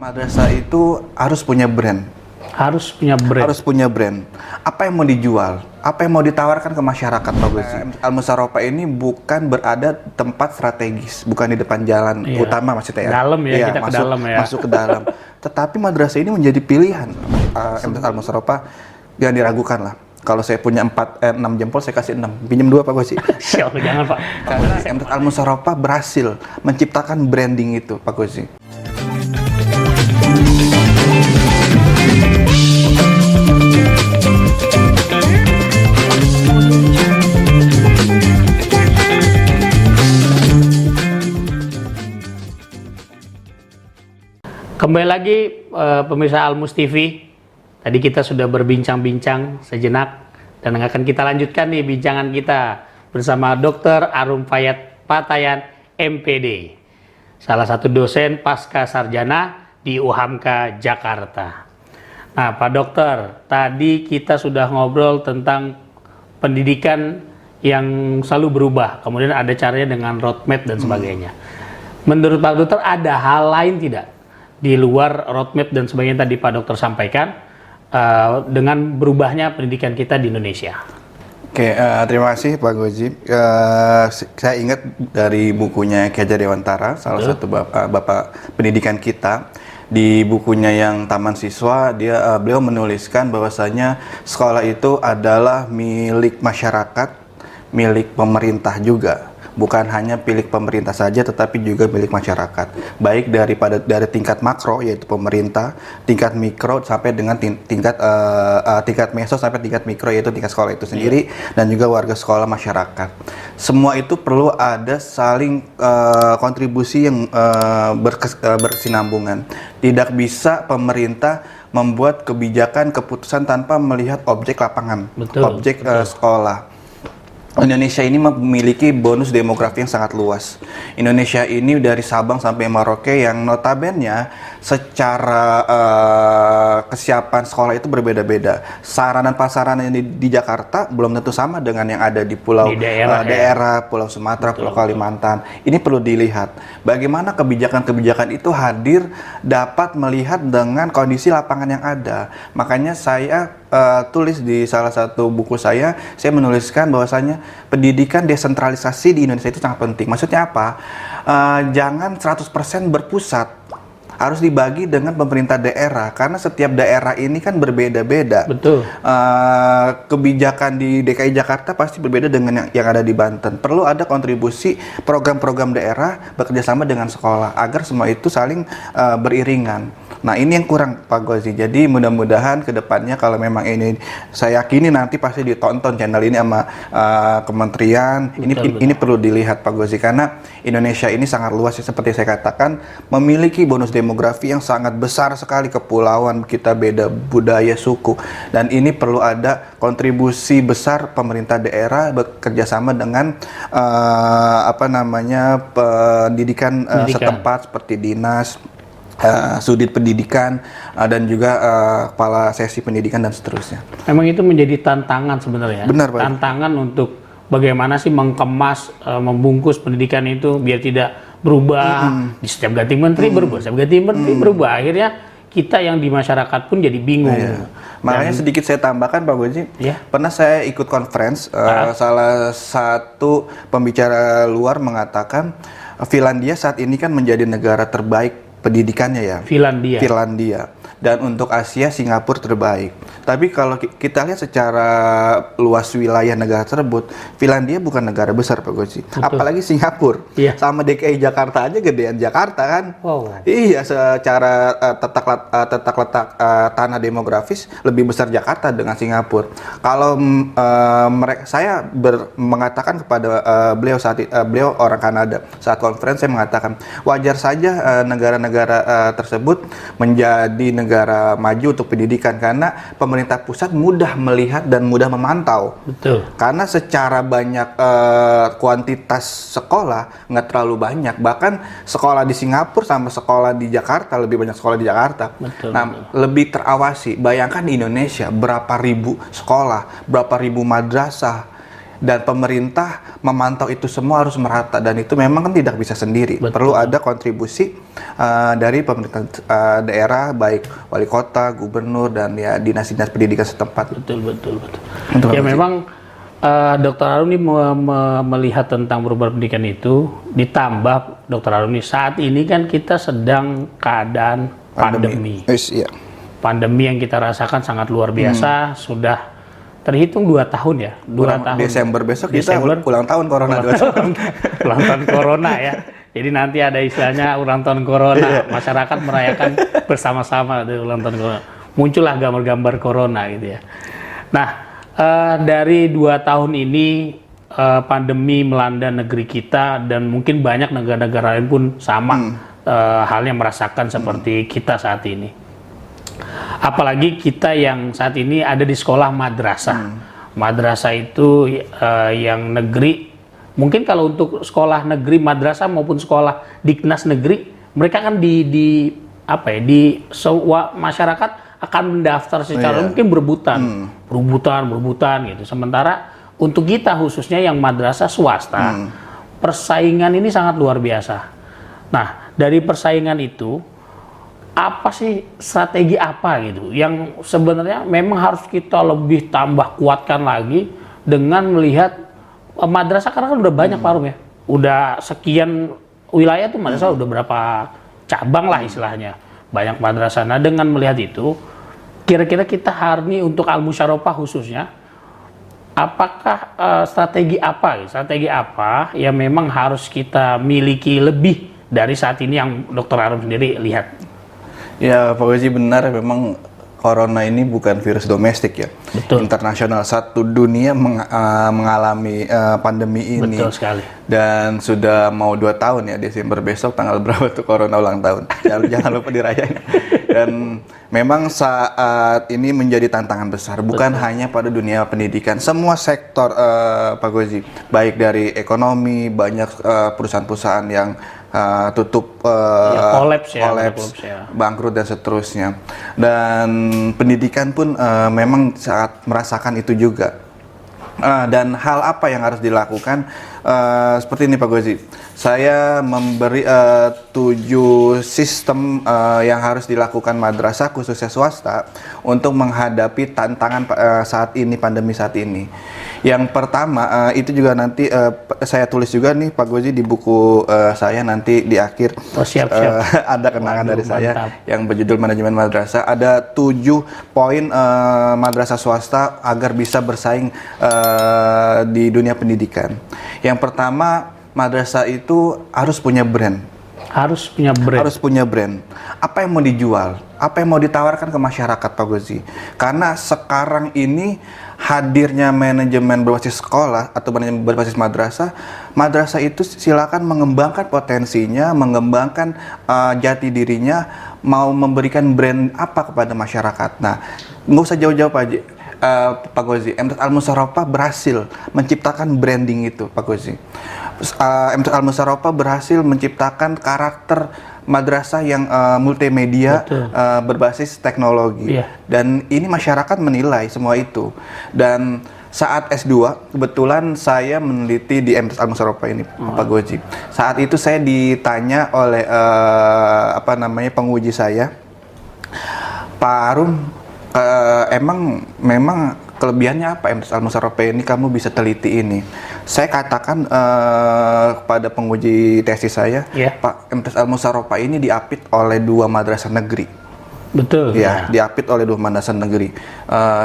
Madrasah itu harus punya brand. Harus punya brand. Harus punya brand. Apa yang mau dijual? Apa yang mau ditawarkan ke masyarakat, Pak Gozi? Al-Musarofa ini bukan berada tempat strategis, bukan di depan jalan utama maksudnya ya. Dalam ya, kita ke dalam ya. Masuk ke dalam. Tetapi madrasah ini menjadi pilihan Al-Musarofa, jangan diragukan lah. Kalau saya punya 6 jempol, saya kasih 6. Pinjam 2, Pak Gozi. Jangan, Pak. Karena Al-Musarofa berhasil menciptakan branding itu, Pak Gozi. Kembali lagi pemirsa Almus TV. Tadi kita sudah berbincang-bincang sejenak dan akan kita lanjutkan nih bincangan kita bersama Dr. Arum Fayat Patayan, MPD, salah satu dosen pasca sarjana di UHAMKA Jakarta. Nah, Pak Dokter, tadi kita sudah ngobrol tentang pendidikan yang selalu berubah, kemudian ada caranya dengan roadmap dan sebagainya. Menurut Pak Dokter, ada hal lain tidak di luar roadmap dan sebagainya tadi Pak Dokter sampaikan dengan berubahnya pendidikan kita di Indonesia? Oke, terima kasih Pak Gozi. Saya ingat dari bukunya Ki Hajar Dewantara, salah satu bapak pendidikan kita. Di bukunya yang Taman Siswa, beliau menuliskan bahwasanya sekolah itu adalah milik masyarakat, milik pemerintah juga. Bukan hanya milik pemerintah saja, tetapi juga milik masyarakat. Baik dari tingkat makro, yaitu pemerintah, tingkat mikro sampai dengan tingkat meso sampai tingkat mikro, yaitu tingkat sekolah itu sendiri, dan juga warga sekolah masyarakat. Semua itu perlu ada saling kontribusi yang berkesinambungan. Tidak bisa pemerintah membuat kebijakan keputusan tanpa melihat objek lapangan, objek sekolah. Indonesia ini memiliki bonus demografi yang sangat luas. Indonesia ini dari Sabang sampai Merauke yang notabene secara kesiapan sekolah itu berbeda-beda. Sarana dan prasarana yang di Jakarta belum tentu sama dengan yang ada di pulau daerah, Pulau Sumatera, Pulau Kalimantan. Ini perlu dilihat. Bagaimana kebijakan-kebijakan itu hadir dapat melihat dengan kondisi lapangan yang ada. Makanya saya tulis di salah satu buku saya menuliskan bahwasanya pendidikan desentralisasi di Indonesia itu sangat penting. Maksudnya apa? Jangan 100% berpusat. Harus dibagi dengan pemerintah daerah, karena setiap daerah ini kan berbeda-beda. Betul. Kebijakan di DKI Jakarta pasti berbeda dengan yang ada di Banten. Perlu ada kontribusi program-program daerah bekerjasama dengan sekolah agar semua itu saling beriringan. Nah, ini yang kurang, Pak Gozi. Jadi mudah-mudahan ke depannya kalau memang ini, saya yakini nanti pasti ditonton channel ini sama kementerian. Ini perlu dilihat, Pak Gozi, karena Indonesia ini sangat luas, seperti saya katakan, memiliki bonus demografi yang sangat besar sekali, kepulauan kita beda budaya, suku, dan ini perlu ada kontribusi besar pemerintah daerah bekerjasama dengan pendidikan setempat seperti dinas, sudit pendidikan, dan juga kepala sesi pendidikan dan seterusnya. Memang itu menjadi tantangan sebenarnya. Benar, Pak. Tantangan untuk bagaimana sih mengemas, membungkus pendidikan itu biar tidak berubah di setiap ganti menteri berubah, setiap ganti menteri berubah. Akhirnya kita yang di masyarakat pun jadi bingung. Makanya sedikit saya tambahkan, Pak Gozi. Pernah saya ikut conference, salah satu pembicara luar mengatakan Finlandia saat ini kan menjadi negara terbaik pendidikannya ya. Finlandia. Dan untuk Asia, Singapura terbaik. Tapi kalau kita lihat secara luas wilayah negara tersebut, Finlandia bukan negara besar, Pak Gozi. Apalagi Singapura. Sama DKI Jakarta aja gedean Jakarta kan. Iya, secara tata letak tanah demografis lebih besar Jakarta dengan Singapura. Kalau saya mengatakan kepada beliau beliau orang Kanada, saat conference saya mengatakan wajar saja negara-negara tersebut menjadi negara maju untuk pendidikan, karena pemerintah pusat mudah melihat dan mudah memantau. Karena secara banyak kuantitas sekolah nggak terlalu banyak, bahkan sekolah di Singapura sama sekolah di Jakarta lebih banyak sekolah di Jakarta. Lebih terawasi. Bayangkan di Indonesia berapa ribu sekolah, berapa ribu madrasah dan pemerintah memantau itu semua harus merata, dan itu memang kan tidak bisa sendiri. Betul. Perlu ada kontribusi dari pemerintah daerah, baik wali kota, gubernur, dan ya dinas-dinas pendidikan setempat. Betul. Untuk Ya apa sih? memang Dr. Arum ini melihat tentang perubahan pendidikan itu, ditambah Dr. Arum ini saat ini kan kita sedang keadaan pandemi. Iya. Pandemi yang kita rasakan sangat luar biasa, sudah terhitung 2 tahun ya. 2 tahun. Desember besok Desember, kita ulang tahun corona. ulang tahun corona ya. Jadi nanti ada istilahnya ulang tahun corona, masyarakat merayakan bersama-sama di ulang tahun corona. Muncullah gambar-gambar corona gitu ya. Nah, dari 2 tahun ini pandemi melanda negeri kita, dan mungkin banyak negara-negara lain pun sama halnya merasakan seperti kita saat ini. Apalagi kita yang saat ini ada di sekolah madrasah. Madrasah itu yang negeri. Mungkin kalau untuk sekolah negeri madrasah maupun sekolah diknas negeri, mereka kan masyarakat akan mendaftar secara mungkin berebutan gitu. Sementara untuk kita khususnya yang madrasah swasta, persaingan ini sangat luar biasa. Nah, dari persaingan itu, apa sih strategi apa gitu yang sebenarnya memang harus kita lebih tambah kuatkan lagi dengan melihat madrasah, karena kan udah banyak Pak Arum ya, udah sekian wilayah tuh madrasah, udah berapa cabang lah istilahnya, banyak madrasah. Nah, dengan melihat itu, kira-kira kita hari ini untuk Al-Musyarofa khususnya, apakah strategi apa yang memang harus kita miliki lebih dari saat ini yang Dr. Arum sendiri lihat? Ya, Pak Gozi, benar, memang corona ini bukan virus domestik ya. Betul. Internasional, satu dunia mengalami pandemi ini. Betul sekali. Dan sudah mau 2 tahun ya, Desember besok tanggal berapa tuh corona ulang tahun. Jangan lupa dirayain. Dan memang saat ini menjadi tantangan besar, bukan hanya pada dunia pendidikan, semua sektor, Pak Gozi, baik dari ekonomi, banyak perusahaan-perusahaan yang tutup, kolaps ya, bangkrut dan seterusnya. Dan pendidikan pun memang saat merasakan itu juga. Dan hal apa yang harus dilakukan? Seperti ini Pak Gozi, saya memberi 7 sistem yang harus dilakukan madrasah khususnya swasta untuk menghadapi tantangan saat ini, pandemi saat ini. Yang pertama, itu juga nanti saya tulis juga nih Pak Gozi di buku saya, nanti di akhir ada kenangan dari saya yang berjudul Manajemen Madrasah. Ada 7 poin madrasah swasta agar bisa bersaing di dunia pendidikan. Yang pertama, madrasah itu harus punya brand. Harus punya brand. Apa yang mau dijual? Apa yang mau ditawarkan ke masyarakat, Pak Gozi? Karena sekarang ini hadirnya manajemen berbasis sekolah atau manajemen berbasis madrasah itu silakan mengembangkan potensinya, mengembangkan jati dirinya, mau memberikan brand apa kepada masyarakat. Nah, nggak usah jauh-jauh Pak Gozi, MTS Al-Musyarofa berhasil menciptakan branding itu, Pak Gozi. MTS Al-Musyarofa berhasil menciptakan karakter madrasah yang multimedia, berbasis teknologi. Dan ini masyarakat menilai semua itu. Dan saat S2, kebetulan saya meneliti di MTS Al-Musyarofa ini, Pak Gozi. Saat itu saya ditanya oleh penguji saya, Pak Arum, memang kelebihannya apa MTS Al-Musyarofa ini, kamu bisa teliti ini? Saya katakan kepada penguji tesis saya, Pak, MTS Al-Musyarofa ini diapit oleh 2 madrasah negeri. Betul. Ya, diapit oleh 2 madrasah negeri.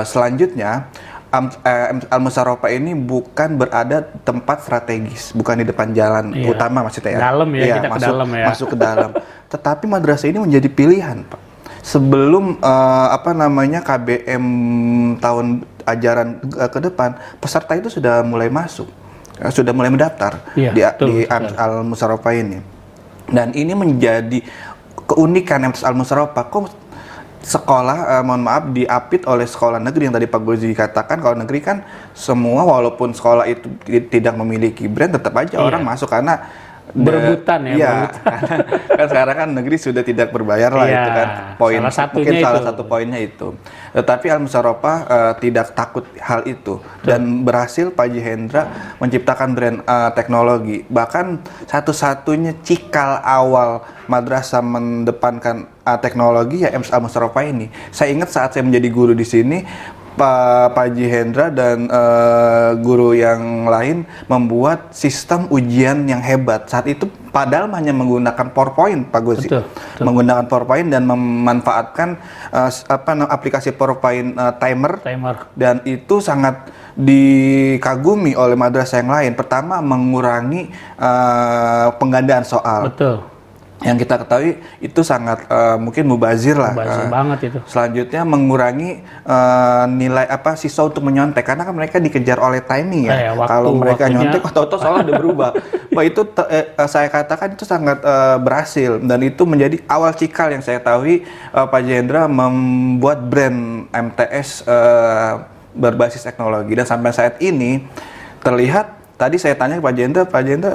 Selanjutnya, MTS Al-Musyarofa ini bukan berada tempat strategis, bukan di depan jalan utama maksudnya ya. Dalam ya, kita ke dalam ya. Masuk ke dalam. Tetapi madrasah ini menjadi pilihan, Pak. Sebelum KBM tahun ajaran ke depan, peserta itu sudah mulai masuk, sudah mulai mendaftar di Al-Musyarofa ini. Dan ini menjadi keunikan MTS Al-Musyarofa. Kok sekolah, diapit oleh sekolah negeri yang tadi Pak Gozi katakan, kalau negeri kan semua walaupun sekolah itu tidak memiliki brand, tetap aja orang masuk karena berebutan ya. Iya, kan sekarang kan negeri sudah tidak berbayar lah, Iya, itu kan poin, salah satunya mungkin salah itu. satu poinnya itu. Tetapi Al Musarrofah tidak takut hal itu dan berhasil Pak Haji Hendra menciptakan brand teknologi. Bahkan satu-satunya cikal awal madrasah mendepankan teknologi ya Al Musarrofah ini. Saya ingat saat saya menjadi guru di sini, Pak Haji Hendra dan guru yang lain membuat sistem ujian yang hebat. Saat itu padahal hanya menggunakan PowerPoint, Pak Gozi. Betul. Menggunakan PowerPoint dan memanfaatkan aplikasi PowerPoint timer. Dan itu sangat dikagumi oleh madrasah yang lain. Pertama, mengurangi penggandaan soal. Betul. Yang kita ketahui itu sangat mungkin mubazir lah. Mubazir banget itu. Selanjutnya mengurangi nilai siswa untuk menyontek karena kan mereka dikejar oleh timing ya. Kalau mereka nyontek, tahu-tahu soalnya udah berubah. Wah itu saya katakan itu sangat berhasil dan itu menjadi awal cikal yang saya tahu Pak Jendra membuat brand MTS berbasis teknologi dan sampai saat ini terlihat. Tadi saya tanya ke Pak Jendra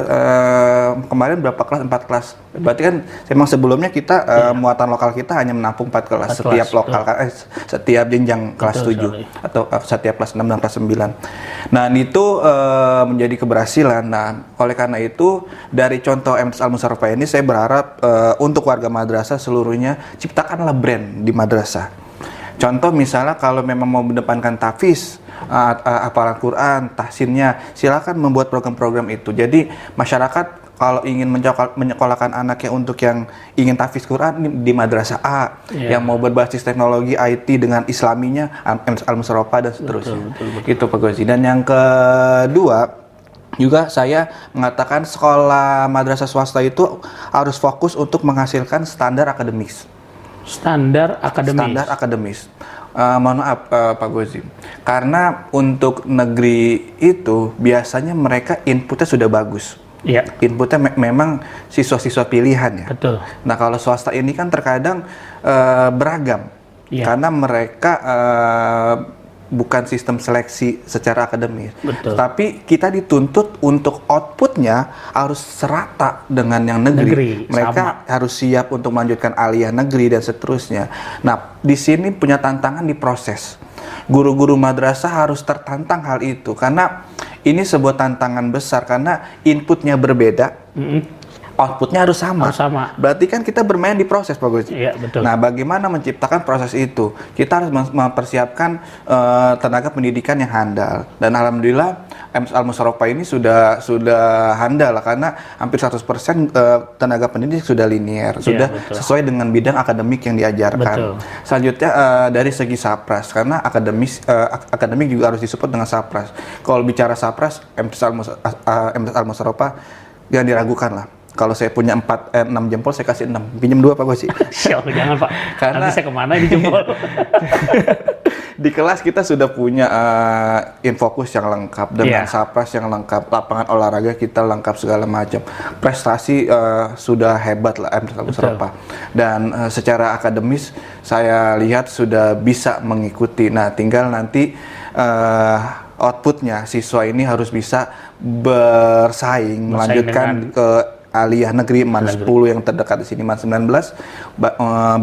kemarin berapa kelas? 4 kelas. Berarti kan memang sebelumnya kita muatan lokal kita hanya menampung 4 kelas setiap lokal setiap jenjang kelas 7 atau setiap kelas 6 dan kelas 9. Nah, itu menjadi keberhasilan. Nah, oleh karena itu dari contoh MTS Al Musarrofah ini saya berharap untuk warga madrasah seluruhnya ciptakanlah brand di madrasah. Contoh misalnya kalau memang mau mendepankan tahfiz, hafalan Quran, tahsinnya, silakan membuat program-program itu. Jadi masyarakat kalau ingin menyekolahkan anaknya untuk yang ingin tahfiz Quran di madrasah A, yang mau berbasis teknologi IT dengan Islaminya Al Musarrofah dan seterusnya. Betul. Itu Pak Gozi. Dan yang kedua juga saya mengatakan sekolah madrasah swasta itu harus fokus untuk menghasilkan standar akademis. Standar akademis. Mohon maaf Pak Gozi, karena untuk negeri itu biasanya mereka inputnya sudah bagus. Iya. Inputnya memang siswa-siswa pilihan ya. Betul. Nah kalau swasta ini kan terkadang beragam, karena mereka bukan sistem seleksi secara akademis. Betul. Tapi kita dituntut untuk outputnya harus serata dengan yang negeri. Mereka harus siap untuk melanjutkan aliyah negeri dan seterusnya. Nah, di sini punya tantangan di proses. Guru-guru madrasah harus tertantang hal itu karena ini sebuah tantangan besar karena inputnya berbeda. Outputnya harus sama. Berarti kan kita bermain di proses, Pak Gozi. Iya, betul. Nah, bagaimana menciptakan proses itu? Kita harus mempersiapkan tenaga pendidikan yang handal. Dan alhamdulillah MTS Al Musarrofah ini sudah handal lah, karena hampir 100% tenaga pendidik sudah linier, sudah sesuai dengan bidang akademik yang diajarkan. Betul. Selanjutnya dari segi sapras, karena akademik juga harus disupport dengan sapras. Kalau bicara sapras, MTS Al Musarrofah jangan diragukan lah. Kalau saya punya 6 jempol, saya kasih 6. Pinjam 2 Pak Gozi. Jangan Pak, karena nanti saya kemana ini jempol. Di kelas kita sudah punya infokus yang lengkap dengan sapras yang lengkap, lapangan olahraga kita lengkap segala macam. Prestasi sudah hebat lah MTS Al Musarrofah. Dan secara akademis saya lihat sudah bisa mengikuti. Nah, tinggal nanti outputnya siswa ini harus bisa bersaing melanjutkan ke aliyah negeri MAN 10 yang terdekat di sini, MAN 19,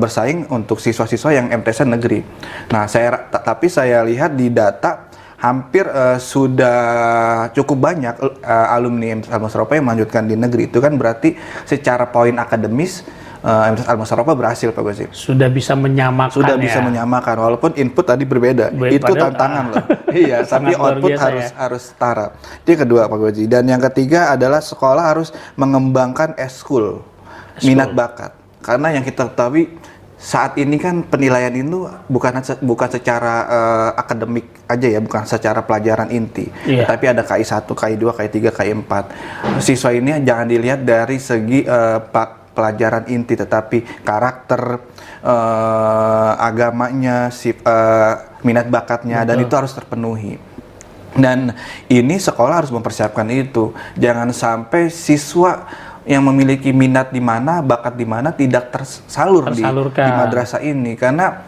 bersaing untuk siswa-siswa yang MTS negeri. Nah, tapi saya lihat di data hampir sudah cukup banyak alumni MTS Al Musarrofah yang melanjutkan di negeri. Itu kan berarti secara poin akademis MTS Al Musarrofah berhasil, Pak Gozi. Sudah bisa menyamakan. Bisa menyamakan, walaupun input tadi berbeda. Itu tantangan loh. Iya, tapi output harus setara. Itu yang kedua, Pak Gozi. Dan yang ketiga adalah sekolah harus mengembangkan eskul, minat bakat. Karena yang kita ketahui saat ini kan penilaian itu bukan secara akademik aja ya, bukan secara pelajaran inti, tapi ada KI 1, KI 2, KI 3, KI 4. Siswa ini jangan dilihat dari segi pelajaran inti, tetapi karakter, agamanya, minat bakatnya, dan itu harus terpenuhi. Dan ini sekolah harus mempersiapkan itu. Jangan sampai siswa yang memiliki minat di mana, bakat di mana tidak di madrasah ini. Karena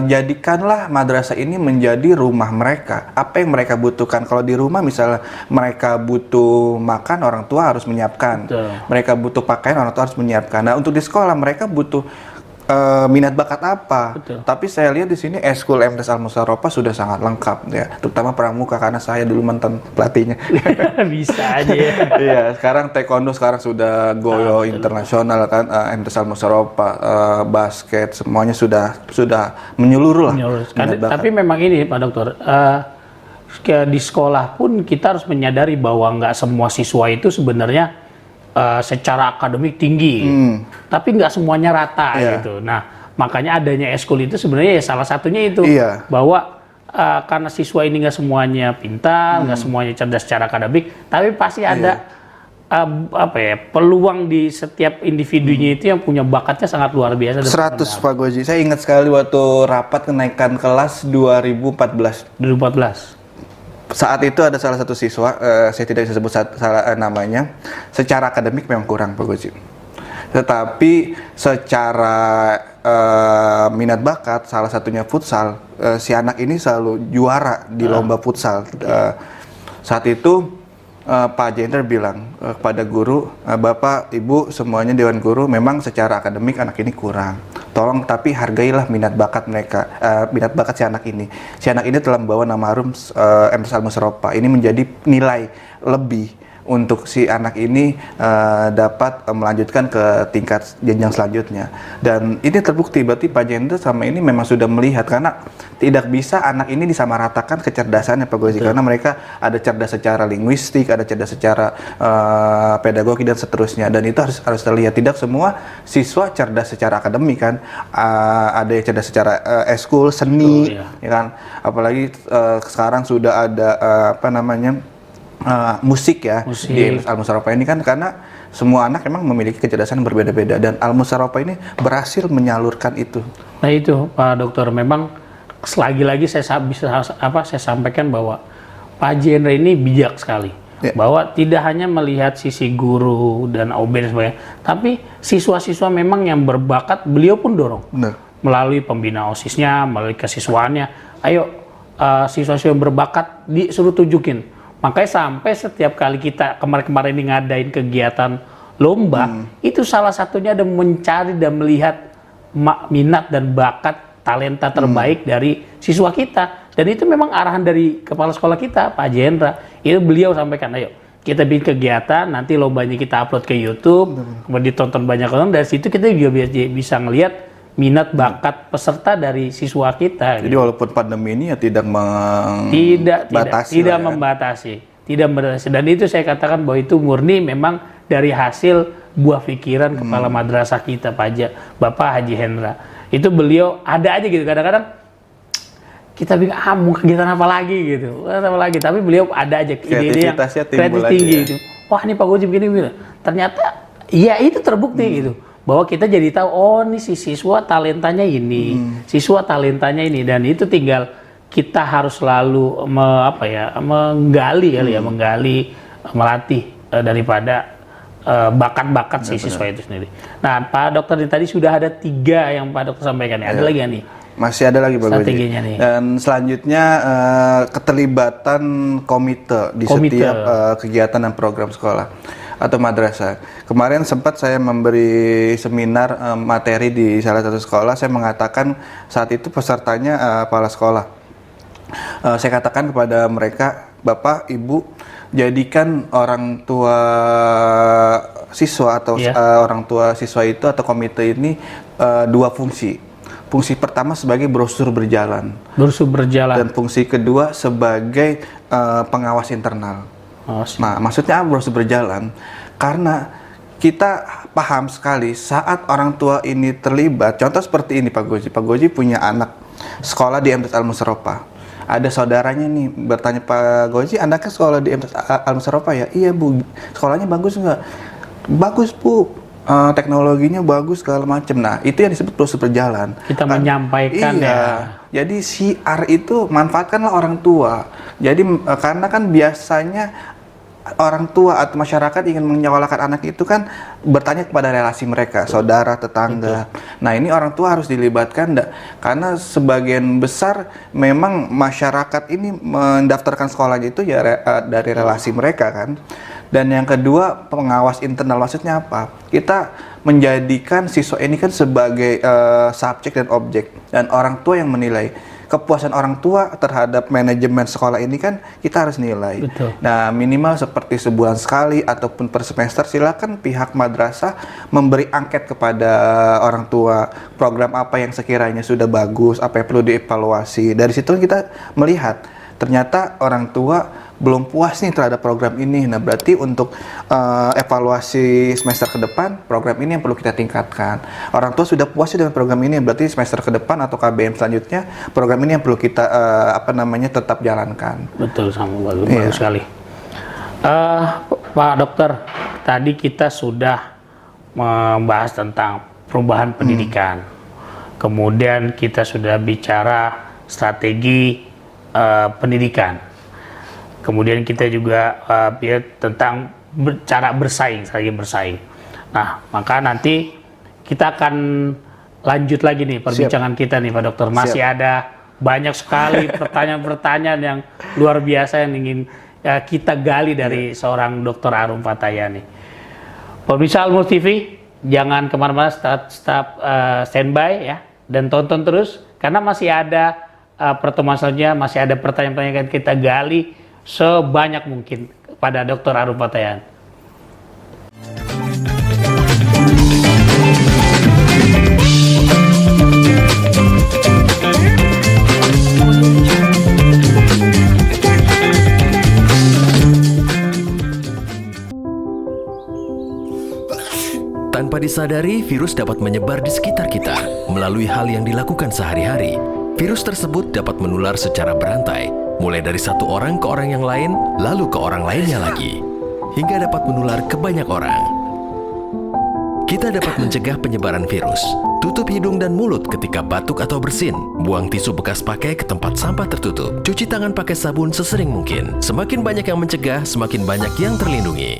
jadikanlah madrasah ini menjadi rumah mereka. Apa yang mereka butuhkan? Kalau di rumah misalnya mereka butuh makan, orang tua harus menyiapkan. Betul. Mereka butuh pakaian, orang tua harus menyiapkan. Nah, untuk di sekolah mereka butuh minat bakat apa? Betul. Tapi saya lihat di sini Eskul MTs Al Musarrofah sudah sangat lengkap ya, terutama pramuka karena saya dulu mantan pelatihnya. Bisa aja ya. Iya, sekarang taekwondo sekarang sudah goyo internasional kan, MTs Al Musarrofah, basket semuanya sudah menyeluruh lah. Tapi memang ini Pak Dokter, di sekolah pun kita harus menyadari bahwa nggak semua siswa itu sebenarnya secara akademik tinggi, tapi nggak semuanya rata gitu. Nah, makanya adanya eskul itu sebenarnya ya salah satunya itu bahwa karena siswa ini nggak semuanya pintar, nggak semuanya cerdas secara akademik, tapi pasti ada peluang di setiap individunya itu yang punya bakatnya sangat luar biasa. 100 Pak Goji, saya ingat sekali waktu rapat kenaikan kelas 2014. Saat itu ada salah satu siswa, saya tidak bisa sebut namanya, secara akademik memang kurang Pak Goji. Tetapi secara minat bakat, salah satunya futsal, si anak ini selalu juara di lomba futsal. Saat itu Pak Jender bilang kepada guru, Bapak, Ibu, semuanya Dewan Guru, memang secara akademik anak ini kurang. Tolong tapi hargailah minat bakat mereka, minat bakat si anak ini. Si anak ini telah membawa nama harum MTs Al Musarrofah. Ini menjadi nilai lebih untuk si anak ini dapat melanjutkan ke tingkat jenjang selanjutnya. Dan ini terbukti, berarti Pak Jender sama ini memang sudah melihat, karena tidak bisa anak ini disamaratakan kecerdasannya Pak Gozi, karena mereka ada cerdas secara linguistik, ada cerdas secara pedagogi dan seterusnya, dan itu harus terlihat. Tidak semua siswa cerdas secara akademik kan, ada yang cerdas secara eskul, seni, ya kan, apalagi sekarang sudah ada musik ya, di Al Musarrofah ini kan, karena semua anak memang memiliki kecerdasan yang berbeda-beda, dan Al Musarrofah ini berhasil menyalurkan itu. Nah itu Pak Dokter, memang lagi-lagi saya sampaikan bahwa Pak Jendra ini bijak sekali, bahwa tidak hanya melihat sisi guru dan OB dan sebagainya, tapi siswa-siswa memang yang berbakat beliau pun dorong. Benar. Melalui pembina OSIS-nya, melalui kesiswaannya, ayo siswa-siswa yang berbakat disuruh tunjukin. Makanya sampai setiap kali kita kemarin-kemarin ini ngadain kegiatan lomba, itu salah satunya ada mencari dan melihat minat dan bakat, talenta terbaik dari siswa kita. Dan itu memang arahan dari kepala sekolah kita, Pak Jendra. Itu beliau sampaikan, ayo kita bikin kegiatan, nanti lombanya kita upload ke YouTube, kemudian ditonton banyak orang, dari situ kita juga bisa ngelihat minat bakat peserta dari siswa kita. Jadi walaupun pandemi ini ya tidak membatasi. Tidak membatasi. Dan itu saya katakan bahwa itu murni memang dari hasil buah pikiran kepala madrasah kita Bapak Haji Hendra. Itu beliau ada aja gitu, kadang-kadang kita bingung mau kegiatan apa lagi gitu. Tapi beliau ada aja ide-ide yang kreatif tinggi gitu. Wah, ini Pak Goji begini. Ternyata ya itu terbukti gitu. Bahwa kita jadi tahu, oh ini si siswa talentanya ini, siswa talentanya ini, dan itu tinggal kita harus selalu menggali melatih daripada bakat-bakat si siswa itu sendiri. Nah, Pak Dokter ini tadi sudah ada 3 yang Pak Dokter sampaikan, ada lagi nih? Masih ada lagi Pak Goji. Dan selanjutnya keterlibatan komite di setiap kegiatan dan program sekolah atau madrasah. Kemarin sempat saya memberi seminar materi di salah satu sekolah. Saya mengatakan saat itu pesertanya kepala sekolah. Saya katakan kepada mereka, Bapak, Ibu, jadikan orang tua siswa atau orang tua siswa itu atau komite ini 2 fungsi. Fungsi pertama sebagai brosur berjalan. Dan fungsi kedua sebagai pengawas internal. Nah, maksudnya brosur berjalan karena kita paham sekali saat orang tua ini terlibat. Contoh seperti ini Pak Goji. Pak Goji punya anak sekolah di MTs Al Musarrofah. Ada saudaranya nih bertanya, Pak Goji, anaknya sekolah di MTs Al Musarrofah ya? Iya Bu, sekolahnya bagus nggak? Bagus Bu, teknologinya bagus segala macam. Nah, itu yang disebut brosur berjalan. Kita menyampaikan Jadi siar itu manfaatkanlah orang tua. Jadi karena kan biasanya orang tua atau masyarakat ingin menyekolahkan anak itu kan bertanya kepada relasi mereka, saudara, tetangga. Nah, ini orang tua harus dilibatkan, karena sebagian besar memang masyarakat ini mendaftarkan sekolahnya itu ya dari relasi mereka kan. Dan yang kedua, pengawas internal, maksudnya apa? Kita menjadikan siswa ini kan sebagai subjek dan objek, dan orang tua yang menilai. Kepuasan orang tua terhadap manajemen sekolah ini kan kita harus nilai. Betul. Nah, minimal seperti sebulan sekali ataupun per semester, silakan pihak madrasah memberi angket kepada orang tua, program apa yang sekiranya sudah bagus, apa yang perlu dievaluasi. Dari situ kita melihat ternyata orang tua belum puas nih terhadap program ini. Nah, berarti untuk evaluasi semester ke depan, program ini yang perlu kita tingkatkan. Orang tua sudah puas dengan program ini, berarti semester ke depan atau KBM selanjutnya, program ini yang perlu kita tetap jalankan. Betul, sama bagus sekali. Pak Dokter, tadi kita sudah membahas tentang perubahan pendidikan. Kemudian kita sudah bicara strategi pendidikan. Kemudian kita juga tentang cara bersaing, strategi bersaing. Nah, maka nanti kita akan lanjut lagi nih perbincangan kita nih Pak Dokter. Masih ada banyak sekali pertanyaan-pertanyaan yang luar biasa yang ingin kita gali dari seorang Dr. Arum Fataya nih. Pemirsa Almus TV, jangan kemana-mana, tetap standby ya, dan tonton terus karena masih ada pertemuan selanjutnya, masih ada pertanyaan-pertanyaan yang kita gali sebanyak mungkin pada Dr. Arum Fataya. Tanpa disadari, virus dapat menyebar di sekitar kita melalui hal yang dilakukan sehari-hari. Virus tersebut dapat menular secara berantai, mulai dari satu orang ke orang yang lain, lalu ke orang lainnya lagi, hingga dapat menular ke banyak orang. Kita dapat mencegah penyebaran virus. Tutup hidung dan mulut ketika batuk atau bersin. Buang tisu bekas pakai ke tempat sampah tertutup. Cuci tangan pakai sabun sesering mungkin. Semakin banyak yang mencegah, semakin banyak yang terlindungi.